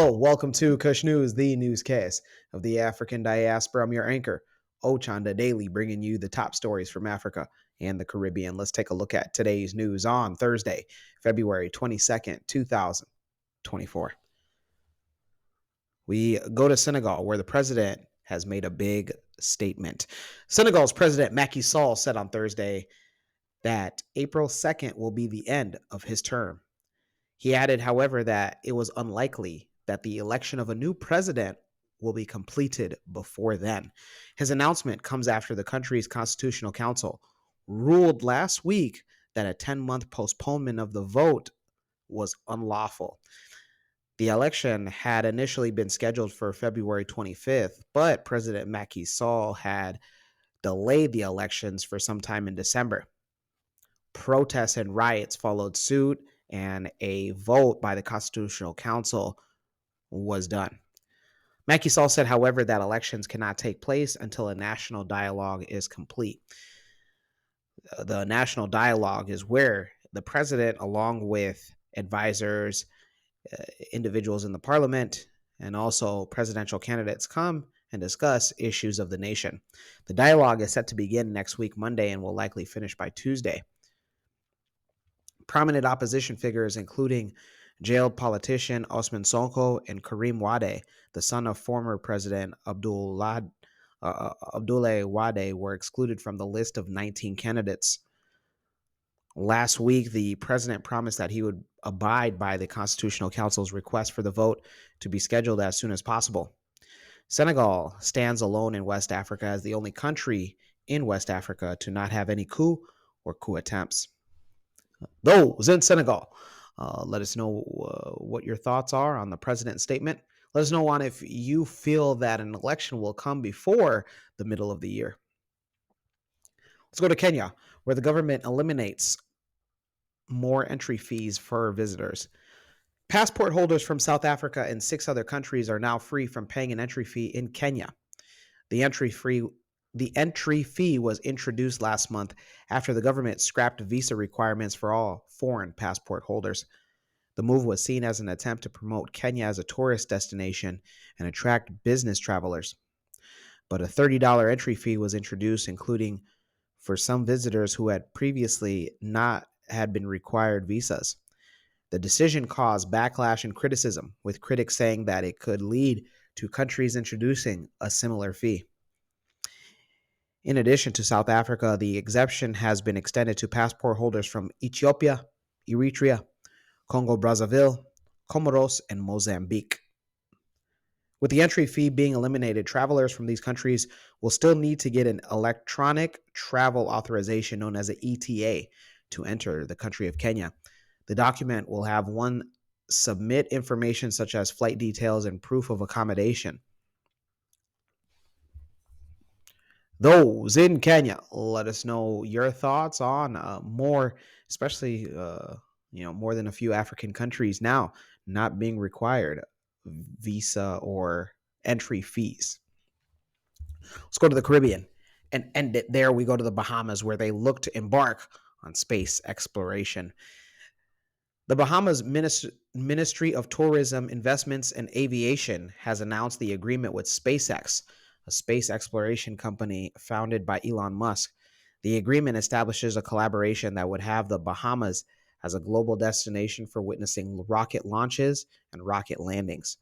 Hello, welcome to Kush News, the newscast of the African diaspora. I'm your anchor, Ochanda Daily, bringing you the top stories from Africa and the Caribbean. Let's take a look at today's news on Thursday, February 22nd, 2024. We go to Senegal, where the president has made a big statement. Senegal's President Macky Sall said on Thursday that April 2nd will be the end of his term. He added, however, that it was unlikely that the election of a new president will be completed before then. His announcement comes after the country's Constitutional Council ruled last week that a 10-month postponement of the vote was unlawful. The election had initially been scheduled for February 25th, but President Macky Sall had delayed the elections for some time in December. Protests and riots followed suit, and a vote by the Constitutional Council was done. Macky Sall said, however, that elections cannot take place until a national dialogue is complete. The national dialogue is where the president, along with advisors, individuals in the parliament, and also presidential candidates, come and discuss issues of the nation. The dialogue is set to begin next week, Monday, and will likely finish by Tuesday. Prominent opposition figures, including jailed politician Ousmane Sonko and Karim Wade, the son of former President Abdoulaye Wade, were excluded from the list of 19 candidates. Last week, the president promised that he would abide by the Constitutional Council's request for the vote to be scheduled as soon as possible. Senegal stands alone in West Africa as the only country in West Africa to not have any coup or coup attempts. Those in Senegal, let us know what your thoughts are on the president's statement. Let us know on if you feel that an election will come before the middle of the year. Let's go to Kenya, where the government eliminates more entry fees for visitors. Passport holders from South Africa and 6 other countries are now free from paying an entry fee in Kenya. The entry fee was introduced last month after the government scrapped visa requirements for all foreign passport holders. The move was seen as an attempt to promote Kenya as a tourist destination and attract business travelers. But a $30 entry fee was introduced, including for some visitors who had previously not had been required visas. The decision caused backlash and criticism, with critics saying that it could lead to countries introducing a similar fee. In addition to South Africa, the exemption has been extended to passport holders from Ethiopia, Eritrea, Congo-Brazzaville, Comoros, and Mozambique. With the entry fee being eliminated, travelers from these countries will still need to get an electronic travel authorization known as an ETA to enter the country of Kenya. The document will have submit information such as flight details and proof of accommodation. Those in Kenya, let us know your thoughts on more, especially more than a few African countries now not being required visa or entry fees. Let's go to the Caribbean and end it there. We go to the Bahamas, where they look to embark on space exploration. The Bahamas Ministry of Tourism, Investments, and Aviation has announced the agreement with SpaceX, a space exploration company founded by Elon Musk. The agreement establishes a collaboration that would have the Bahamas as a global destination for witnessing rocket launches and rocket landings.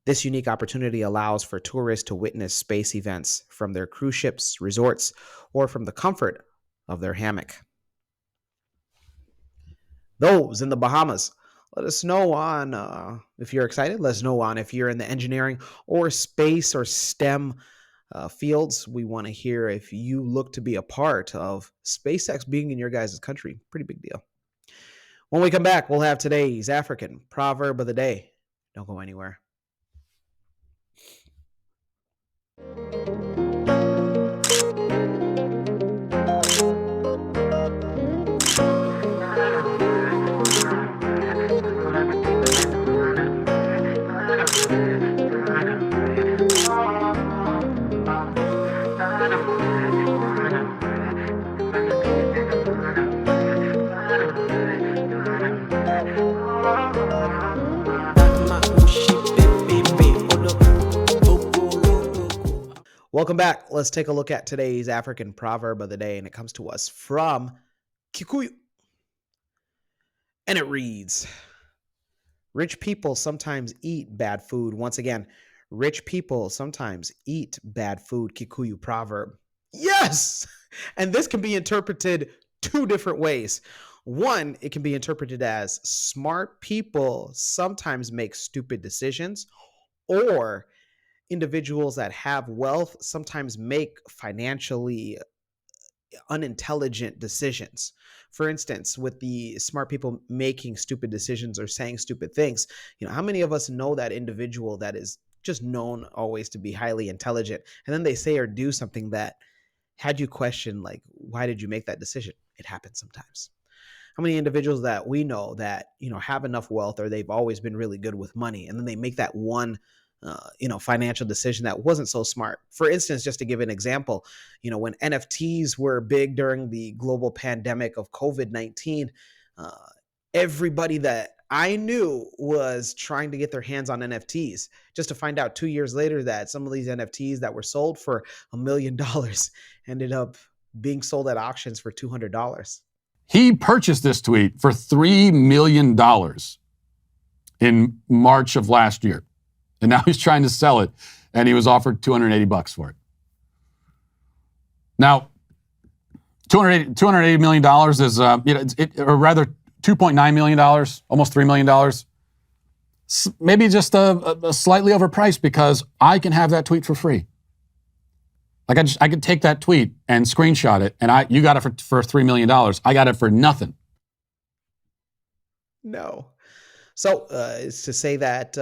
This unique opportunity allows for tourists to witness space events from their cruise ships, resorts, or from the comfort of their hammock. Those in the Bahamas, let us know on if you're excited. Let us know on if you're in the engineering or space or STEM fields. We want to hear if you look to be a part of SpaceX being in your guys' country. Pretty big deal. When we come back, we'll have today's African proverb of the day. Don't go anywhere. Welcome back. Let's take a look at today's African proverb of the day, and it comes to us from Kikuyu. And it reads, rich people sometimes eat bad food. Once again, rich people sometimes eat bad food. Kikuyu proverb. Yes! And this can be interpreted two different ways. One, it can be interpreted as smart people sometimes make stupid decisions, or individuals that have wealth sometimes make financially unintelligent decisions. For instance, with the smart people making stupid decisions or saying stupid things, how many of us know that individual that is just known always to be highly intelligent, and then they say or do something that had you question, like, why did you make that decision? It happens sometimes. How many individuals that we know that have enough wealth, or they've always been really good with money, and then they make that one financial decision that wasn't so smart. For instance, just to give an example, when NFTs were big during the global pandemic of COVID-19, uh, everybody that I knew was trying to get their hands on NFTs, just to find out 2 years later that some of these NFTs that were sold for $1 million ended up being sold at auctions for $200. He purchased this tweet for $3 million in March of last year. And now he's trying to sell it, and he was offered $280 for it. Now, $280 million is, or rather $2.9 million, almost $3 million. Maybe just a slightly overpriced, because I can have that tweet for free. Like I could take that tweet and screenshot it, and you got it for $3 million. I got it for nothing. No. So it's to say that,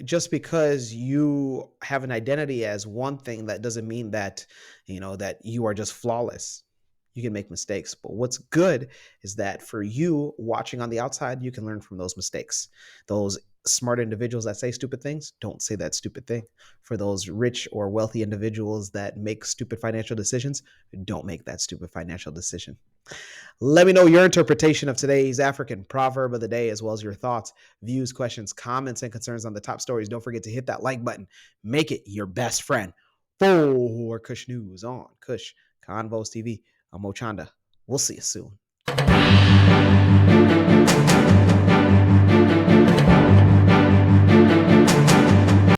just because you have an identity as one thing, that doesn't mean that, that you are just flawless. You can make mistakes. But what's good is that for you watching on the outside, you can learn from those mistakes. Those smart individuals that say stupid things, don't say that stupid thing. For those rich or wealthy individuals that make stupid financial decisions, don't make that stupid financial decision. Let me know your interpretation of today's African proverb of the day, as well as your thoughts, views, questions, comments, and concerns on the top stories. Don't forget to hit that like button. Make it your best friend. For Kush News on Kush Convos TV, I'm Ochanda. We'll see you soon.